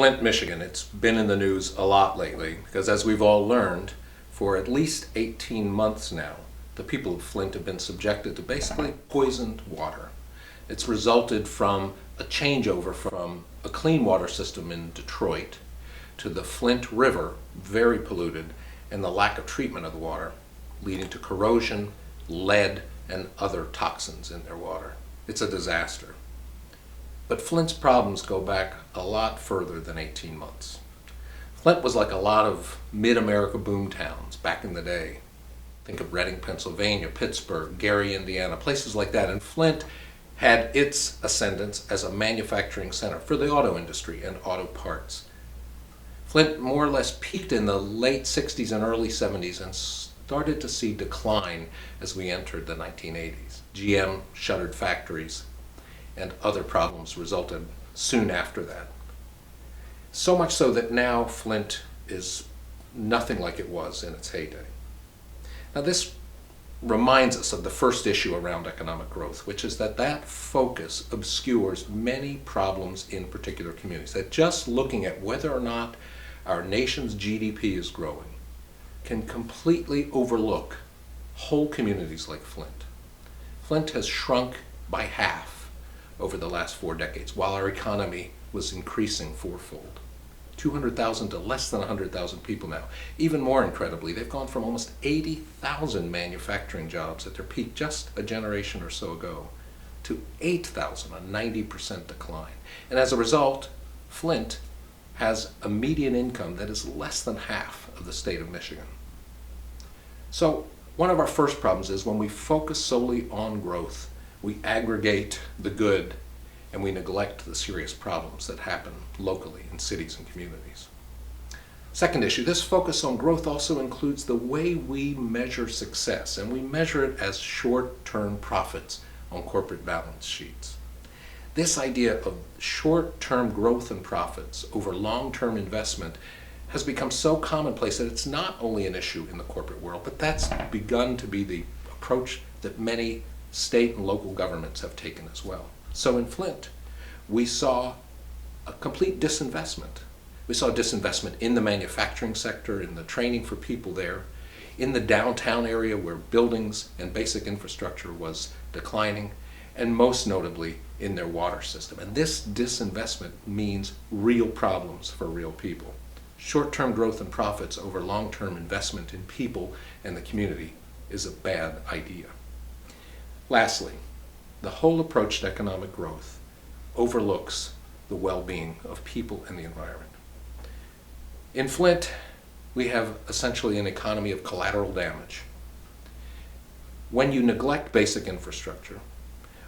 Flint, Michigan. It's been in the news a lot lately because, as we've all learned, for at least 18 months now, the people of Flint have been subjected to basically poisoned water. It's resulted from a changeover from a clean water system in Detroit to the Flint River, very polluted, and the lack of treatment of the water, leading to corrosion, lead, and other toxins in their water. It's a disaster. But Flint's problems go back a lot further than 18 months. Flint was like a lot of mid-America boom towns back in the day. Think of Reading, Pennsylvania, Pittsburgh, Gary, Indiana, places like that. And Flint had its ascendance as a manufacturing center for the auto industry and auto parts. Flint more or less peaked in the late 60s and early 70s and started to see decline as we entered the 1980s. GM shuttered factories, and other problems resulted soon after that. So much so that now Flint is nothing like it was in its heyday. Now this reminds us of the first issue around economic growth, which is that focus obscures many problems in particular communities. That just looking at whether or not our nation's GDP is growing can completely overlook whole communities like Flint. Flint has shrunk by half over the last 4 decades, while our economy was increasing fourfold. 200,000 to less than 100,000 people now. Even more incredibly, they've gone from almost 80,000 manufacturing jobs at their peak just a generation or so ago to 8,000, a 90% decline. And as a result, Flint has a median income that is less than half of the state of Michigan. So one of our first problems is when we focus solely on growth, we aggregate the good and we neglect the serious problems that happen locally in cities and communities. Second issue, this focus on growth also includes the way we measure success, and we measure it as short-term profits on corporate balance sheets. This idea of short-term growth and profits over long-term investment has become so commonplace that it's not only an issue in the corporate world, but that's begun to be the approach that many state and local governments have taken as well. So in Flint, we saw a complete disinvestment. We saw disinvestment in the manufacturing sector, in the training for people there, in the downtown area where buildings and basic infrastructure was declining, and most notably in their water system. And this disinvestment means real problems for real people. Short-term growth and profits over long-term investment in people and the community is a bad idea. Lastly, the whole approach to economic growth overlooks the well-being of people and the environment. In Flint, we have essentially an economy of collateral damage. When you neglect basic infrastructure,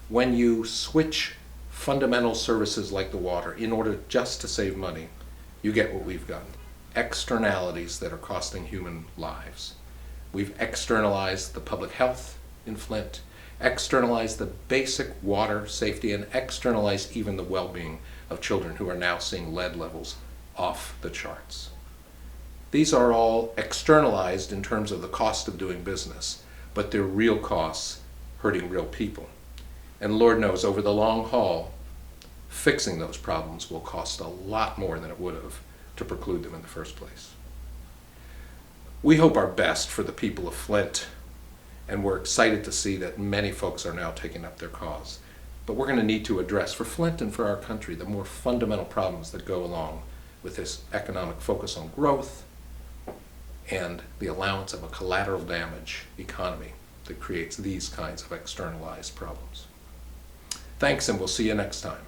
when you switch fundamental services like the water in order just to save money, you get what we've done. Externalities that are costing human lives. We've externalized the public health in Flint, externalized the basic water safety, and externalized even the well-being of children who are now seeing lead levels off the charts. These are all externalized in terms of the cost of doing business, but they're real costs hurting real people. And Lord knows, over the long haul, fixing those problems will cost a lot more than it would have to preclude them in the first place. We hope our best for the people of Flint, and we're excited to see that many folks are now taking up their cause. But we're going to need to address, for Flint and for our country, the more fundamental problems that go along with this economic focus on growth and the allowance of a collateral damage economy that creates these kinds of externalized problems. Thanks, and we'll see you next time.